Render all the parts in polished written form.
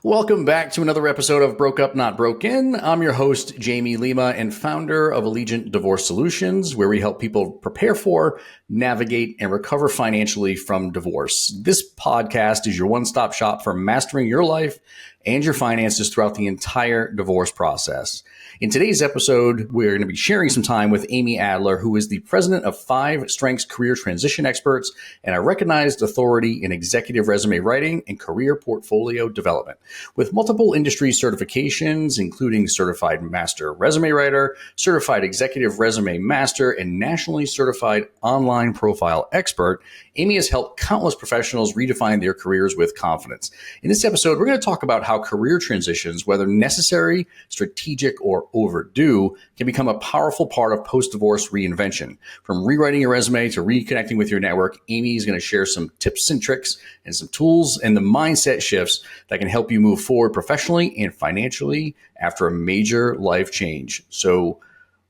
Welcome back to another episode of Broke Up, Not Broken. I'm your host, Jamie Lima, and founder of Allegiant Divorce Solutions, where we help people prepare for, navigate, and recover financially from divorce. This podcast is your one-stop shop for mastering your life and your finances throughout the entire divorce process. In today's episode, we're going to be sharing some time with Amy Adler, who is the president of 5 Strengths Career Transition Experts and a recognized authority in executive resume writing and career portfolio development. With multiple industry certifications, including Certified Master Resume Writer, Certified Executive Resume Master, and Nationally Certified Online Profile Expert, Amy has helped countless professionals redefine their careers with confidence. In this episode, we're going to talk about how career transitions, whether necessary, strategic, or overdue, can become a powerful part of post-divorce reinvention. From rewriting your resume to reconnecting with your network, Amy is going to share some tips and tricks and some tools and the mindset shifts that can help you move forward professionally and financially after a major life change. So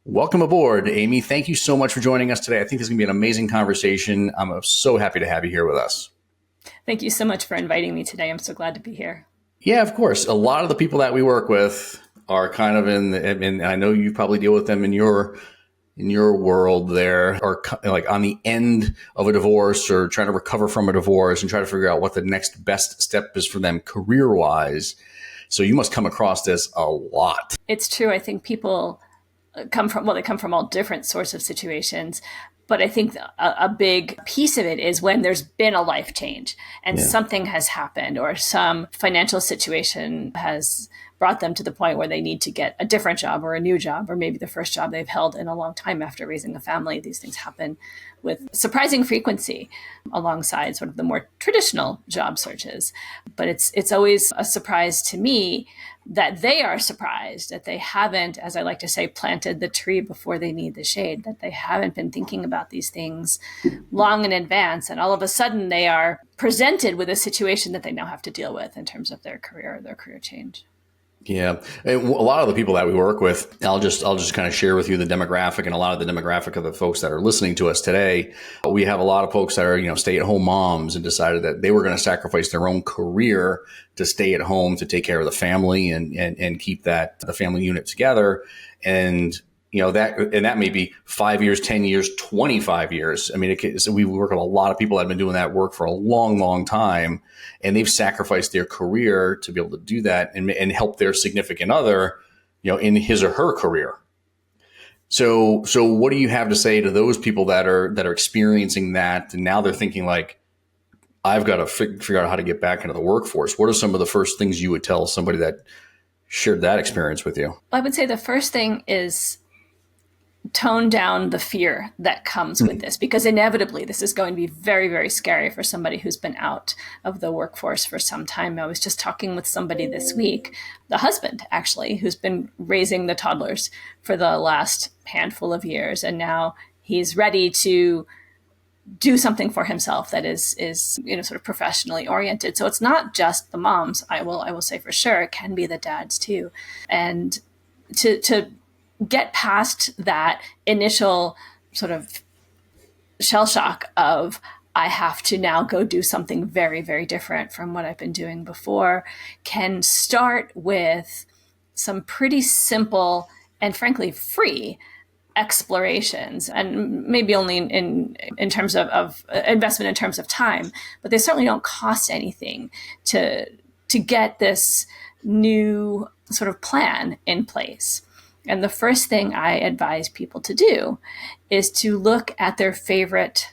welcome aboard, Amy. Thank you so much for joining us today. I think this is going to be an amazing conversation. I'm so happy to have you here with us. Thank you so much for inviting me today. I'm so glad to be here. Yeah, of course. A lot of the people that we work with are kind of and I know you probably deal with them in your world there, are like on the end of a divorce or trying to recover from a divorce and try to figure out what the next best step is for them career-wise. So you must come across this a lot. It's true. I think people come from all different sorts of situations. But I think a big piece of it is when there's been a life change and something has happened or some financial situation has brought them to the point where they need to get a different job or a new job, or maybe the first job they've held in a long time after raising a family. These things happen with surprising frequency alongside sort of the more traditional job searches. But it's always a surprise to me that they are surprised that they haven't, as I like to say, planted the tree before they need the shade, that they haven't been thinking about these things long in advance. And all of a sudden they are presented with a situation that they now have to deal with in terms of their career change. Yeah. A lot of the people that we work with, I'll just kind of share with you the demographic and a lot of the demographic of the folks that are listening to us today. We have a lot of folks that are, stay-at-home moms and decided that they were going to sacrifice their own career to stay at home to take care of the family and keep the family unit together. And that may be 5 years, 10 years, 25 years. I mean, we work with a lot of people that have been doing that work for a long, long time, and they've sacrificed their career to be able to do that and help their significant other, in his or her career. So what do you have to say to those people that are experiencing that, and now they're thinking like, I've got to figure out how to get back into the workforce? What are some of the first things you would tell somebody that shared that experience with you? I would say the first thing is tone down the fear that comes with this, because inevitably this is going to be very, very scary for somebody who's been out of the workforce for some time. I was just talking with somebody this week, the husband actually, who's been raising the toddlers for the last handful of years. And now he's ready to do something for himself that is sort of professionally oriented. So it's not just the moms. I will say for sure, it can be the dads too. And to get past that initial sort of shell shock of, I have to now go do something very, very different from what I've been doing before, can start with some pretty simple and frankly free explorations, and maybe only in terms of investment in terms of time, but they certainly don't cost anything to get this new sort of plan in place. And the first thing I advise people to do is to look at their favorite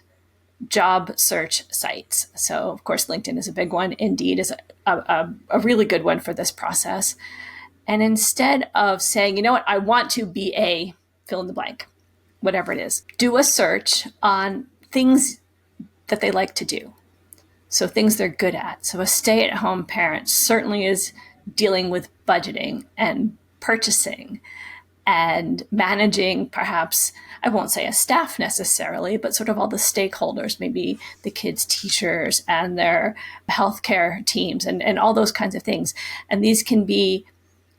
job search sites. So, of course, LinkedIn is a big one. Indeed is a really good one for this process. And instead of saying, you know what, I want to be a fill in the blank, whatever it is, do a search on things that they like to do. So things they're good at. So a stay-at-home parent certainly is dealing with budgeting and purchasing and managing, perhaps, I won't say a staff necessarily, but sort of all the stakeholders, maybe the kids' teachers and their healthcare teams and all those kinds of things. And these can be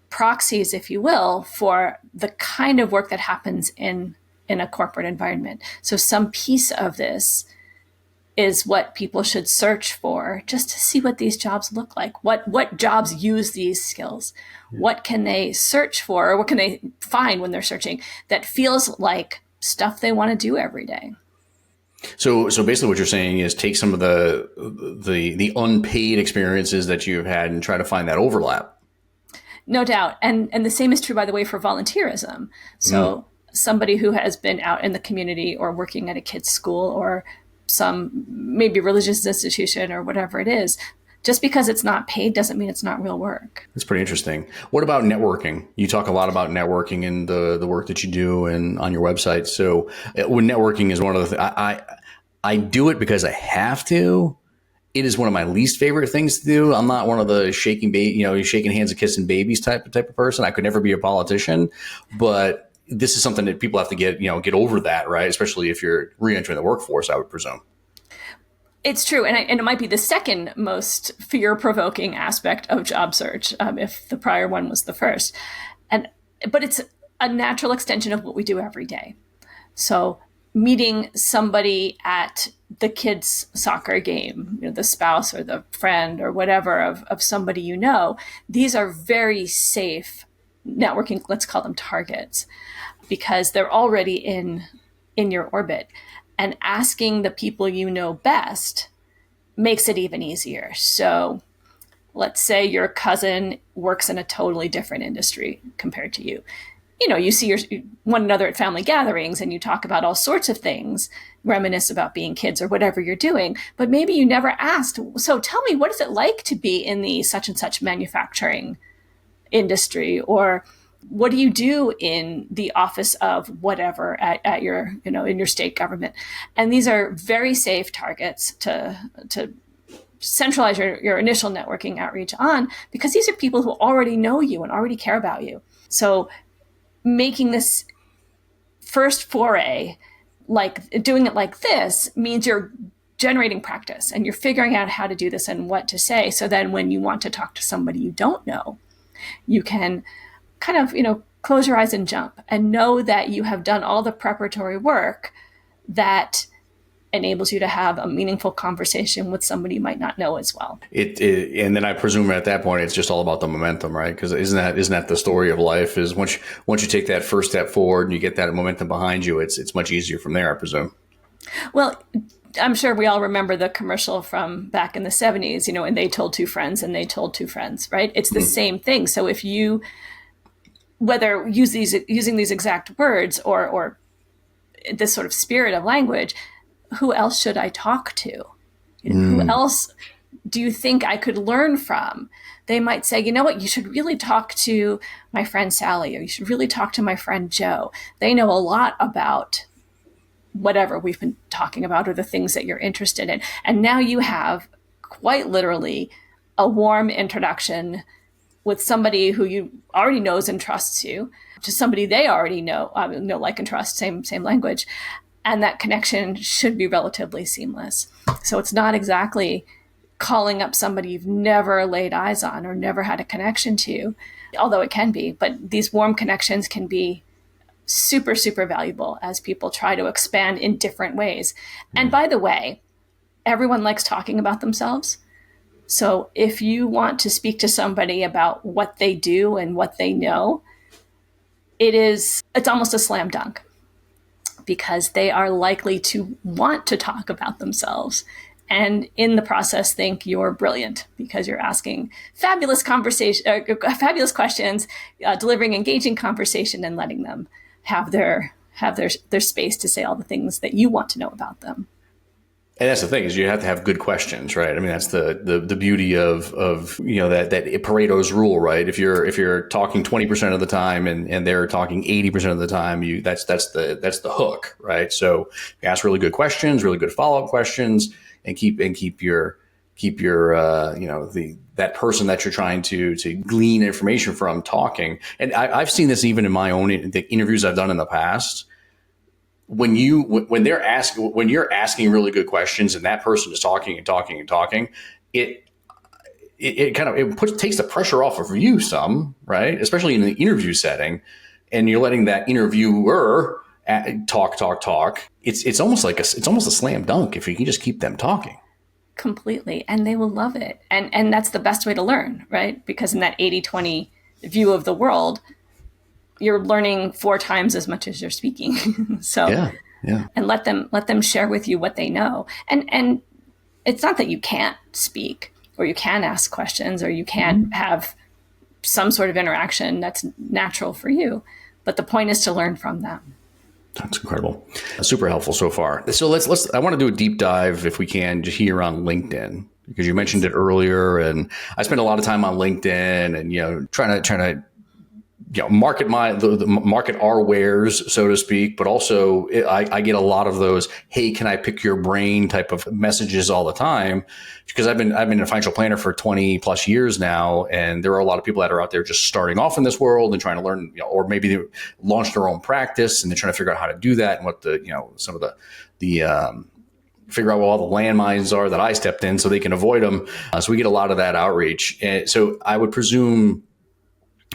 proxies, if you will, for the kind of work that happens in a corporate environment. So some piece of this is what people should search for just to see what these jobs look like. What jobs use these skills? What can they search for, or what can they find when they're searching that feels like stuff they want to do every day? So basically what you're saying is take some of the unpaid experiences that you've had and try to find that overlap. No doubt. And the same is true, by the way, for volunteerism. So somebody who has been out in the community or working at a kid's school or some maybe religious institution or whatever it is, just because it's not paid doesn't mean it's not real work. That's pretty interesting. What about networking? You talk a lot about networking in the work that you do and on your website. So when networking is one of the I do it because I have to. It is one of my least favorite things to do. I'm not one of the shaking hands and kissing babies type of person. I could never be a politician, but this is something that people have to get over that, right? Especially if you're re-entering the workforce, I would presume. It's true. And it might be the second most fear-provoking aspect of job search, if the prior one was the first. But it's a natural extension of what we do every day. So meeting somebody at the kids' soccer game, the spouse or the friend or whatever of somebody you know, these are very safe networking, let's call them targets, because they're already in your orbit. And asking the people you know best makes it even easier. So let's say your cousin works in a totally different industry compared to you. You see one another at family gatherings and you talk about all sorts of things, reminisce about being kids or whatever you're doing, but maybe you never asked, so tell me, what is it like to be in the such and such manufacturing industry? Or what do you do in the office of whatever at your, in your state government? And these are very safe targets to centralize your initial networking outreach on, because these are people who already know you and already care about you. So making this first foray, like doing it like this, means you're generating practice and you're figuring out how to do this and what to say. So then when you want to talk to somebody you don't know, you can kind of, close your eyes and jump and know that you have done all the preparatory work that enables you to have a meaningful conversation with somebody you might not know as well. And then I presume at that point, it's just all about the momentum, right? Because isn't that the story of life? Is once you take that first step forward and you get that momentum behind you, it's much easier from there, I presume. Well, I'm sure we all remember the commercial from back in the 70s, and they told two friends and they told two friends, right? It's the same thing. So if you, whether using these exact words or this sort of spirit of language, who else should I talk to? Who else do you think I could learn from? They might say, you know what, you should really talk to my friend Sally, or you should really talk to my friend Joe. They know a lot about whatever we've been talking about or the things that you're interested in. And now you have quite literally a warm introduction with somebody who you already knows and trusts you, to somebody they already know, like and trust, same language. And that connection should be relatively seamless. So it's not exactly calling up somebody you've never laid eyes on or never had a connection to, although it can be. But these warm connections can be super, super valuable as people try to expand in different ways. And by the way, everyone likes talking about themselves. So if you want to speak to somebody about what they do and what they know, it's almost a slam dunk, because they are likely to want to talk about themselves and in the process think you're brilliant because you're asking fabulous questions, delivering engaging conversation, and letting them have their space to say all the things that you want to know about them. And that's the thing, is you have to have good questions, right? I mean, that's the beauty of that Pareto's rule, right? If you're talking 20% of the time and they're talking 80% of the time, that's the hook, right? So you ask really good questions, really good follow-up questions, and keep your that person that you're trying to glean information from talking. And I've seen this even in my own the interviews I've done in the past. When you're asking really good questions and that person is talking and talking and talking, it takes the pressure off of you some, right? Especially in the interview setting, and you're letting that interviewer talk. It's almost like it's almost a slam dunk if you can just keep them talking. Completely. And they will love it. And that's the best way to learn, right? Because in that 80-20 view of the world, you're learning 4 times as much as you're speaking. So, yeah. And let them share with you what they know. And it's not that you can't speak or you can ask questions or you can't have some sort of interaction that's natural for you. But the point is to learn from them. That's incredible. Super helpful so far. So I want to do a deep dive if we can just here on LinkedIn, because you mentioned it earlier, and I spend a lot of time on LinkedIn and, trying to market market our wares, so to speak. But also I get a lot of those, hey, can I pick your brain type of messages all the time, because I've been a financial planner for 20 plus years now. And there are a lot of people that are out there just starting off in this world and trying to learn, or maybe they launch their own practice and they're trying to figure out how to do that and what some of the figure out what all the landmines are that I stepped in so they can avoid them. So we get a lot of that outreach. And so I would presume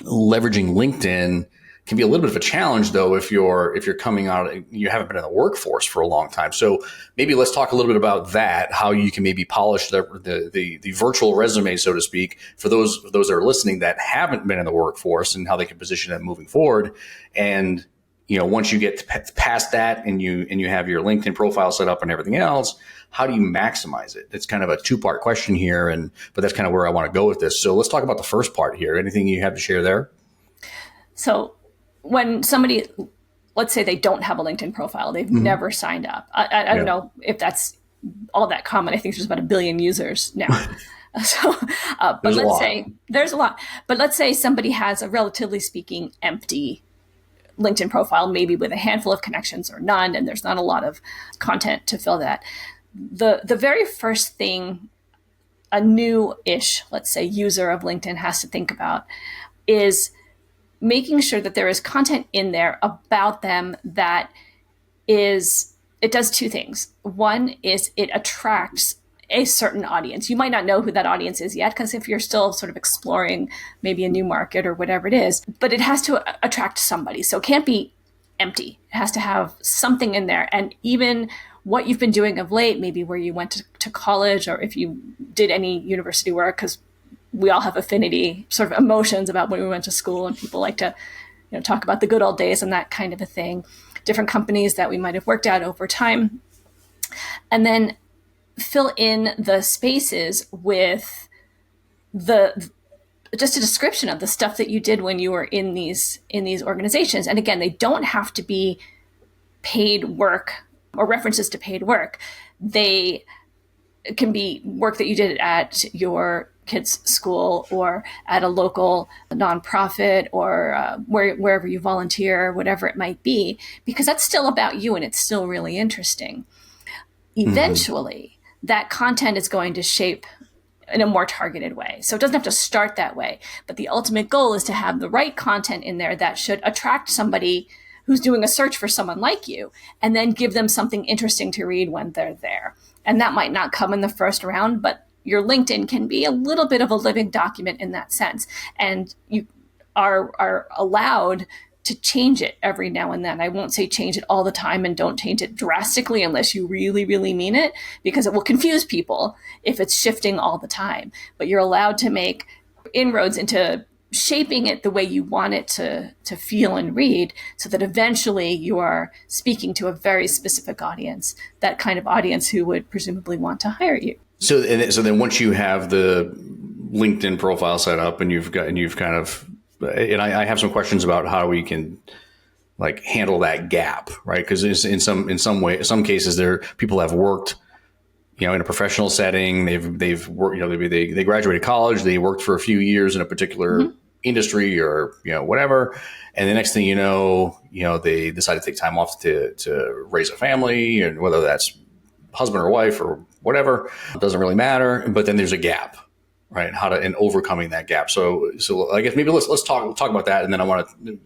leveraging LinkedIn can be a little bit of a challenge, though, if you're coming out, you haven't been in the workforce for a long time. So maybe let's talk a little bit about that, how you can maybe polish the virtual resume, so to speak, for those that are listening that haven't been in the workforce, and how they can position that moving forward. And once you get past that and you have your LinkedIn profile set up and everything else, how do you maximize it? It's kind of a 2-part question here, but that's kind of where I want to go with this. So let's talk about the first part here. Anything you have to share there? So when somebody, let's say they don't have a LinkedIn profile, they've never signed up. I don't know if that's all that common. I think there's about 1 billion users now. So, but let's say there's a lot. But let's say somebody has a relatively speaking empty LinkedIn profile, maybe with a handful of connections or none, and there's not a lot of content to fill that. The very first thing a new-ish, let's say, user of LinkedIn has to think about is making sure that there is content in there about them that it does 2 things. One is it attracts a certain audience. You might not know who that audience is yet, because if you're still sort of exploring maybe a new market or whatever it is, but it has to attract somebody. So it can't be empty. It has to have something in there. And even what you've been doing of late, maybe where you went to college, or if you did any university work, because we all have affinity sort of emotions about when we went to school, and people like to talk about the good old days and that kind of a thing, different companies that we might have worked at over time. And then fill in the spaces with just a description of the stuff that you did when you were in these organizations. And again, they don't have to be paid work or references to paid work. They can be work that you did at your kids' school or at a local nonprofit or wherever you volunteer, whatever it might be, because that's still about you and it's still really interesting. Eventually, that content is going to shape in a more targeted way. So it doesn't have to start that way, but the ultimate goal is to have the right content in there that should attract somebody who's doing a search for someone like you, and then give them something interesting to read when they're there. And that might not come in the first round, but your LinkedIn can be a little bit of a living document in that sense. And you are allowed to change it every now and then. I won't say change it all the time, and don't change it drastically unless you really, really mean it, because it will confuse people if it's shifting all the time. But you're allowed to make inroads into shaping it the way you want it to feel and read, so that eventually you are speaking to a very specific audience, that kind of audience who would presumably want to hire you. So then once you have the LinkedIn profile set up and you've kind of, and I have some questions about how we can like handle that gap, right? Because in some cases people have worked, in a professional setting. They've worked, maybe they graduated college, they worked for a few years in a particular industry or whatever, and the next thing they decide to take time off to raise a family, and whether that's husband or wife or whatever, it doesn't really matter. But then there's a gap, right? And overcoming that gap. So I guess maybe let's talk about that, and then I want to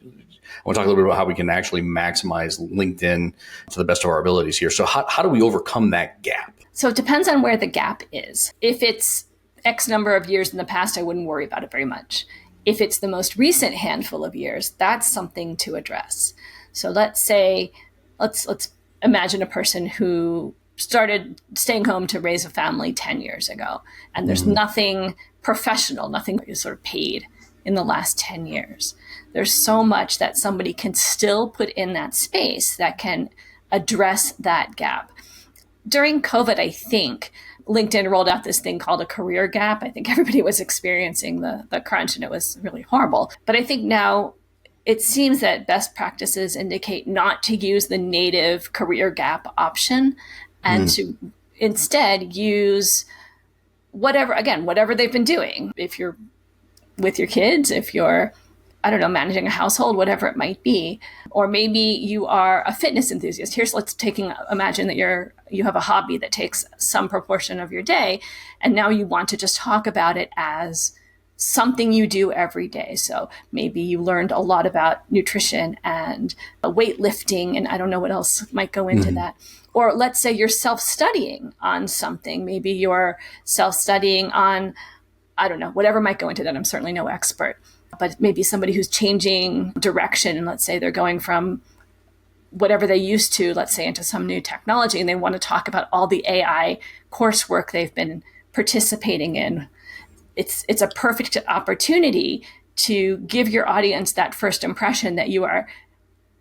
talk a little bit about how we can actually maximize LinkedIn to the best of our abilities here. So how do we overcome that gap? So it depends on where the gap is. If it's X number of years in the past, I wouldn't worry about it very much. If it's the most recent handful of years, that's something to address. So let's say let's imagine a person who started staying home to raise a family 10 years ago, and there's nothing professional, nothing is sort of paid in the last 10 years. There's so much that somebody can still put in that space that can address that gap. During COVID, I think LinkedIn rolled out this thing called a career gap. I think everybody was experiencing the crunch, and it was really horrible. But I think now it seems that best practices indicate not to use the native career gap option and to instead use whatever they've been doing. If you're with your kids, if you're, I don't know, managing a household, whatever it might be, or maybe you are a fitness enthusiast. Imagine that you have a hobby that takes some proportion of your day, and now you want to just talk about it as something you do every day. So maybe you learned a lot about nutrition and weightlifting, and I don't know what else might go into that. Or let's say you're self-studying on something. Maybe you're self-studying on, I don't know, whatever might go into that. I'm certainly no expert, but maybe somebody who's changing direction, and let's say they're going from whatever they used to, let's say, into some new technology, and they want to talk about all the AI coursework they've been participating in. It's a perfect opportunity to give your audience that first impression that you are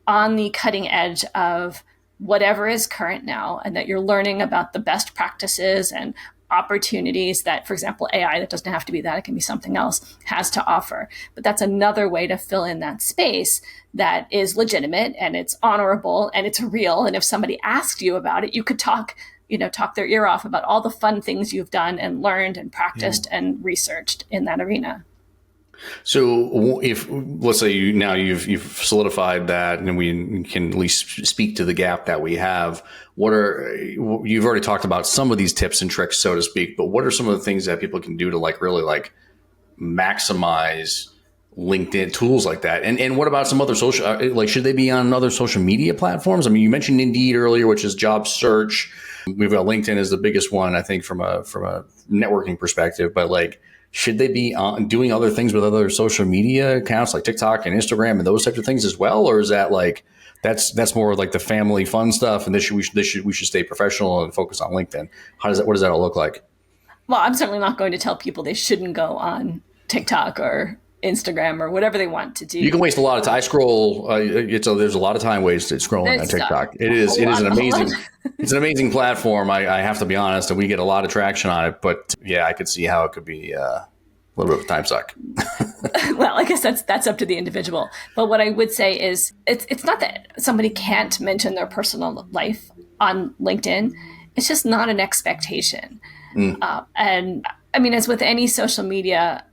on the cutting edge of whatever is current now, and that you're learning about the best practices and opportunities that, for example, AI, that doesn't have to be that, it can be something else, has to offer. But that's another way to fill in that space that is legitimate, and it's honorable, and it's real. And if somebody asked you about it, you could talk their ear off about all the fun things you've done and learned and practiced and researched in that arena. So if, let's say you've solidified that, and we can at least speak to the gap that we have, you've already talked about some of these tips and tricks, so to speak, but what are some of the things that people can do to really maximize LinkedIn, tools like that? And what about some other social, should they be on other social media platforms? I mean, you mentioned Indeed earlier, which is job search. We've got LinkedIn as the biggest one, I think, from a networking perspective, but should they be doing other things with other social media accounts like TikTok and Instagram and those types of things as well? Or is that that's more like the family fun stuff, and we should stay professional and focus on LinkedIn? What does that all look like? Well, I'm certainly not going to tell people they shouldn't go on TikTok or Instagram or whatever they want to do. You can waste a lot of time. I scroll. There's a lot of time wasted scrolling on TikTok. It is an amazing. It's an amazing platform. I have to be honest, and we get a lot of traction on it. But yeah, I could see how it could be a little bit of a time suck. Well, I guess that's up to the individual. But what I would say is, it's not that somebody can't mention their personal life on LinkedIn. It's just not an expectation. And I mean, as with any social media,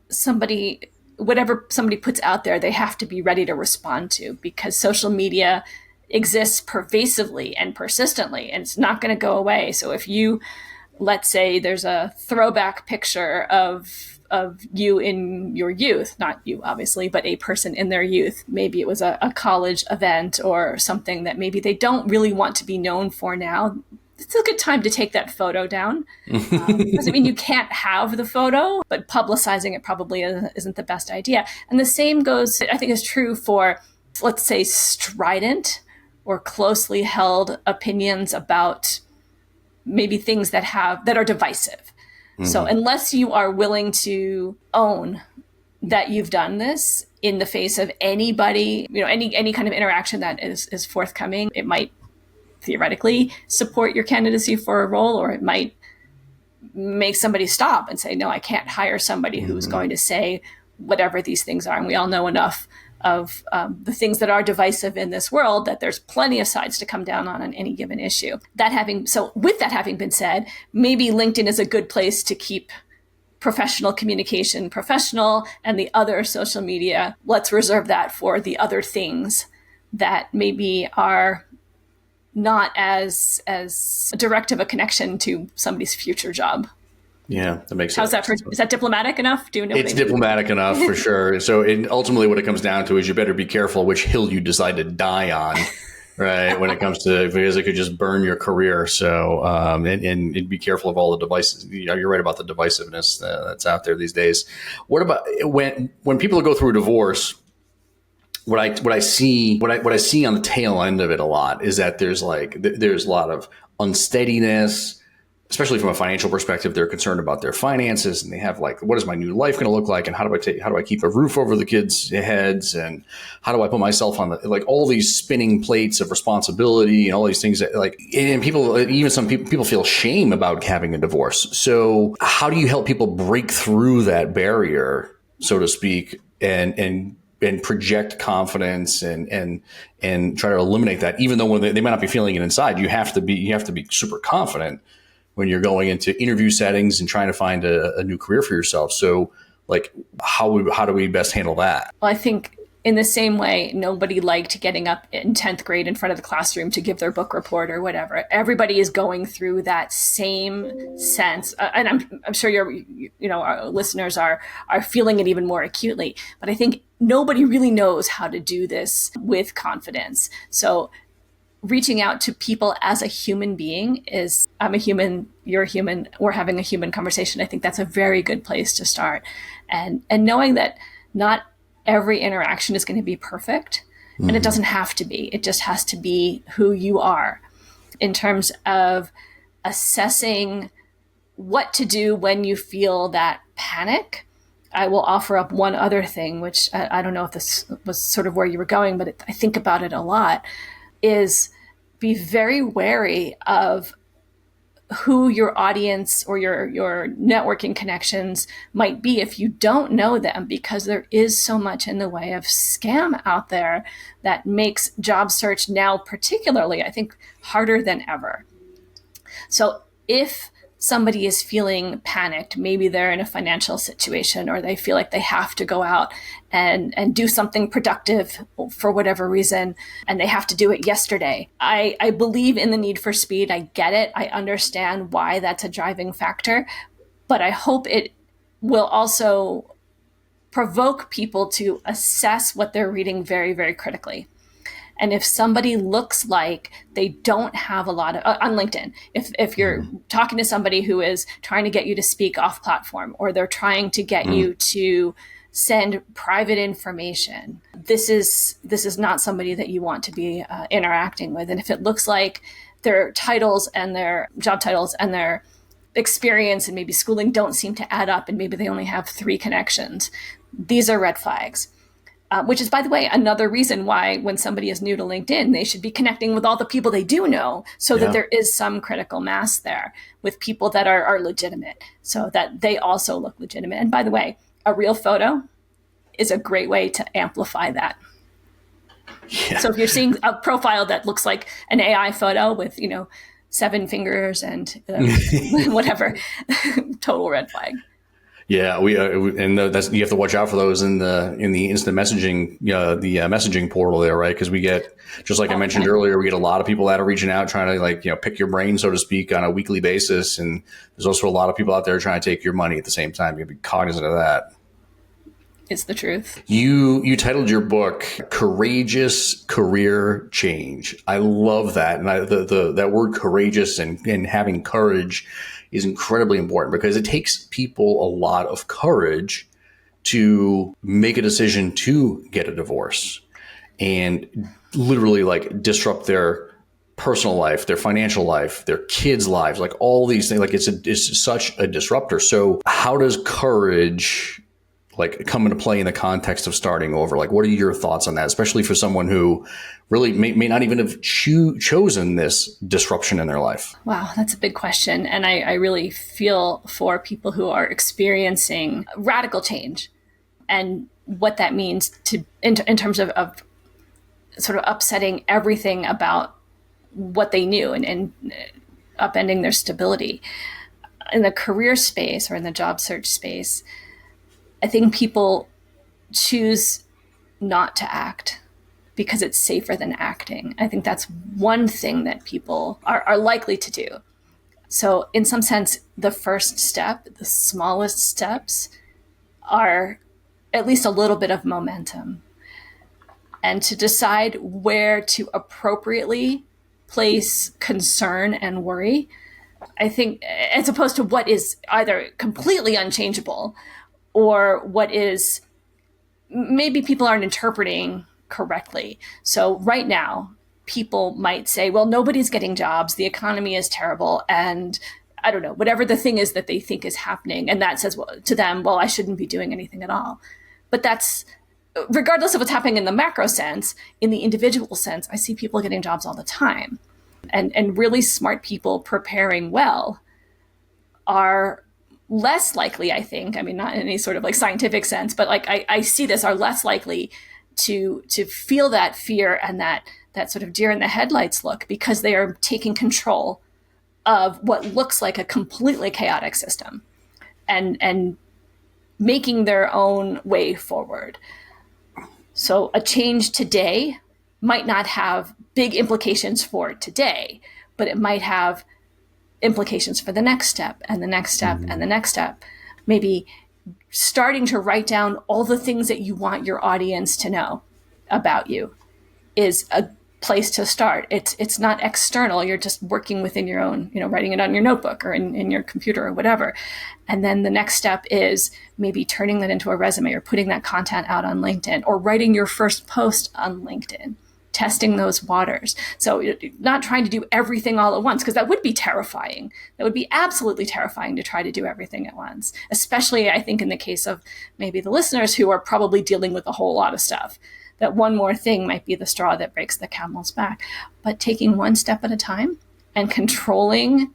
whatever somebody puts out there, they have to be ready to respond to, because social media exists pervasively and persistently, and it's not going to go away. So if let's say there's a throwback picture of you in your youth, not you obviously, but a person in their youth, maybe it was a college event or something that maybe they don't really want to be known for now, it's a good time to take that photo down. Doesn't mean you can't have the photo, but publicizing it probably isn't the best idea. And the same goes, I think, is true for, let's say, strident or closely held opinions about maybe things that are divisive. Mm-hmm. So unless you are willing to own that you've done this in the face of anybody, any kind of interaction that is forthcoming, it might theoretically support your candidacy for a role, or it might make somebody stop and say, no, I can't hire somebody who's going to say whatever these things are. And we all know enough of the things that are divisive in this world that there's plenty of sides to come down on any given issue. With that having been said, maybe LinkedIn is a good place to keep professional communication professional, and the other social media, let's reserve that for the other things that maybe are not as direct of a connection to somebody's future job. Yeah, that makes sense. Is that diplomatic enough? It's diplomatic enough for sure. So ultimately what it comes down to is you better be careful which hill you decide to die on, right? When it comes to, because it could just burn your career. So, and be careful of all the devices. You're right about the divisiveness that's out there these days. What about when people go through a divorce? what I see on the tail end of it a lot is that there's a lot of unsteadiness, especially from a financial perspective. They're concerned about their finances, and they have like, what is my new life going to look like, and how do I keep a roof over the kids' heads, and how do I put myself on like all these spinning plates of responsibility and all these things that like, and people, even some people feel shame about having a divorce. So how do you help people break through that barrier, so to speak, and project confidence and try to eliminate that, even though when they might not be feeling it inside? You have to be super confident when you're going into interview settings and trying to find a new career for yourself. So like, how do we best handle that? Well, I think in the same way, nobody liked getting up in 10th grade in front of the classroom to give their book report or whatever. Everybody is going through that same sense. And I'm sure our listeners are feeling it even more acutely. But I think nobody really knows how to do this with confidence. So reaching out to people as a human being is, I'm a human, you're a human, we're having a human conversation. I think that's a very good place to start. And knowing that not every interaction is going to be perfect, and it doesn't have to be. It just has to be who you are. In terms of assessing what to do when you feel that panic, I will offer up one other thing, which I don't know if this was sort of where you were going, but I think about it a lot, is be very wary of who your audience or your networking connections might be if you don't know them, because there is so much in the way of scam out there that makes job search now particularly, I think, harder than ever. So if somebody is feeling panicked, maybe they're in a financial situation or they feel like they have to go out and do something productive for whatever reason, and they have to do it yesterday. I believe in the need for speed. I get it. I understand why that's a driving factor, but I hope it will also provoke people to assess what they're reading very, very critically. And if somebody looks like they don't have a lot of, on LinkedIn, if you're talking to somebody who is trying to get you to speak off platform, or they're trying to get you to send private information, this is not somebody that you want to be interacting with. And if it looks like their titles and their job titles and their experience and maybe schooling don't seem to add up, and maybe they only have 3 connections, these are red flags. Which is, by the way, another reason why when somebody is new to LinkedIn, they should be connecting with all the people they do know, so that there is some critical mass there with people that are legitimate, so that they also look legitimate. And by the way, a real photo is a great way to amplify that. Yeah. So if you're seeing a profile that looks like an AI photo with, 7 fingers and whatever, total red flag. Yeah, that's, you have to watch out for those in the instant messaging, the messaging portal there, right? Because we get, just like I mentioned earlier, we get a lot of people that are reaching out trying to pick your brain, so to speak, on a weekly basis, and there's also a lot of people out there trying to take your money at the same time. You have to be cognizant of that. It's the truth. You titled your book "Courageous Career Change." I love that, and that word courageous and having courage is incredibly important, because it takes people a lot of courage to make a decision to get a divorce and literally disrupt their personal life, their financial life, their kids' lives, all these things. It's such a disruptor. So how does courage come into play in the context of starting over? What are your thoughts on that, especially for someone who really may not even have chosen this disruption in their life? Wow, that's a big question. And I really feel for people who are experiencing radical change and what that means in terms of sort of upsetting everything about what they knew and upending their stability. In the career space or in the job search space, I think people choose not to act because it's safer than acting. I think that's one thing that people are likely to do. So in some sense, the first step, the smallest steps, are at least a little bit of momentum. And to decide where to appropriately place concern and worry, I think, as opposed to what is either completely unchangeable or what is, maybe people aren't interpreting correctly. So right now, people might say, well, nobody's getting jobs, the economy is terrible, and I don't know, whatever the thing is that they think is happening. And that says, well, to them, well, I shouldn't be doing anything at all. But that's, regardless of what's happening in the macro sense, in the individual sense, I see people getting jobs all the time. And really smart people preparing well are less likely, I think, I mean, not in any sort of like scientific sense, but like I see this, are less likely to feel that fear and that sort of deer in the headlights look, because they are taking control of what looks like a completely chaotic system and making their own way forward. So a change today might not have big implications for today, but it might have implications for the next step and the next step and the next step. Maybe starting to write down all the things that you want your audience to know about you is a place to start. It's not external. You're just working within your own, writing it on your notebook or in your computer or whatever. And then the next step is maybe turning that into a resume or putting that content out on LinkedIn or writing your first post on LinkedIn, testing those waters. So you're not trying to do everything all at once, because that would be terrifying. That would be absolutely terrifying to try to do everything at once, especially I think in the case of maybe the listeners who are probably dealing with a whole lot of stuff. That one more thing might be the straw that breaks the camel's back. But taking one step at a time and controlling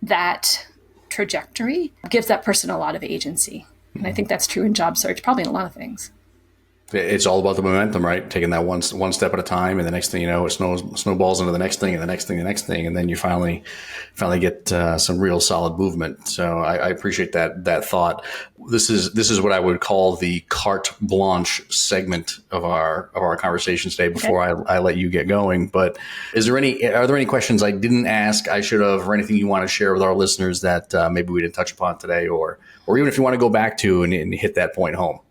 that trajectory gives that person a lot of agency. And I think that's true in job search, probably in a lot of things. It's all about the momentum, right? Taking that one step at a time, and the next thing you know, it snowballs into the next thing, and the next thing, and then you finally get some real solid movement. So I appreciate that thought. This is what I would call the carte blanche segment of our conversation today. Before I let you get going, but are there any questions I didn't ask, I should have, or anything you want to share with our listeners that maybe we didn't touch upon today, or even if you want to go back to and hit that point home?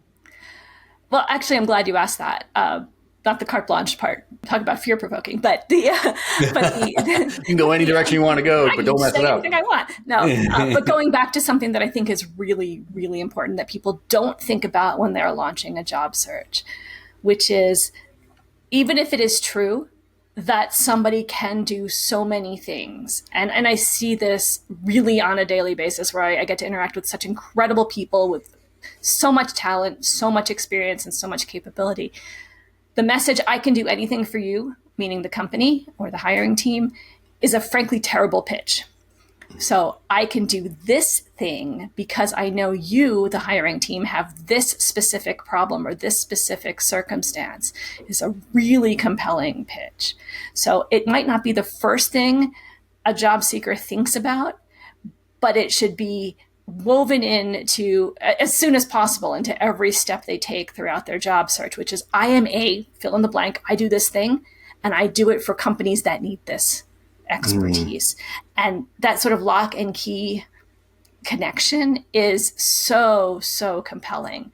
Well, actually, I'm glad you asked that. Not the carte blanche part. Talk about fear provoking, but you can go any direction you want to go, but don't mess it up. Anything I want. No, but going back to something that I think is really, really important that people don't think about when they're launching a job search, which is, even if it is true that somebody can do so many things, and I see this really on a daily basis, where I get to interact with such incredible people with so much talent, so much experience, and so much capability. The message, I can do anything for you, meaning the company or the hiring team, is a frankly terrible pitch. So I can do this thing because I know you, the hiring team, have this specific problem or this specific circumstance, is a really compelling pitch. So it might not be the first thing a job seeker thinks about, but it should be woven into, as soon as possible, into every step they take throughout their job search, which is, I am a fill in the blank, I do this thing, and I do it for companies that need this expertise. And that sort of lock and key connection is so, so compelling.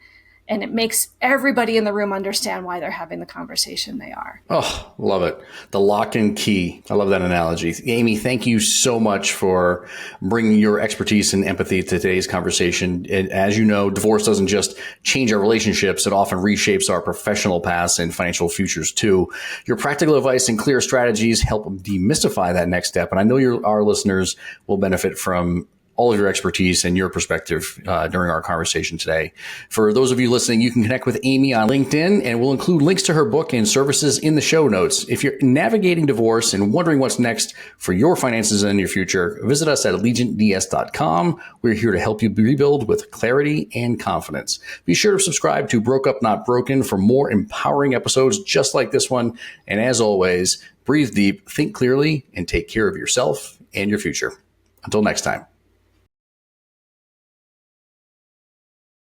And it makes everybody in the room understand why they're having the conversation they are. Oh, love it. The lock and key. I love that analogy. Amy, thank you so much for bringing your expertise and empathy to today's conversation. And as you know, divorce doesn't just change our relationships. It often reshapes our professional paths and financial futures too. Your practical advice and clear strategies help demystify that next step. And I know our listeners will benefit from all of your expertise and your perspective during our conversation today. For those of you listening, you can connect with Amy on LinkedIn, and we'll include links to her book and services in the show notes. If you're navigating divorce and wondering what's next for your finances and your future, visit us at allegiantds.com. We're here to help you rebuild with clarity and confidence. Be sure to subscribe to Broke Up Not Broken for more empowering episodes just like this one. And as always, breathe deep, think clearly, and take care of yourself and your future. Until next time.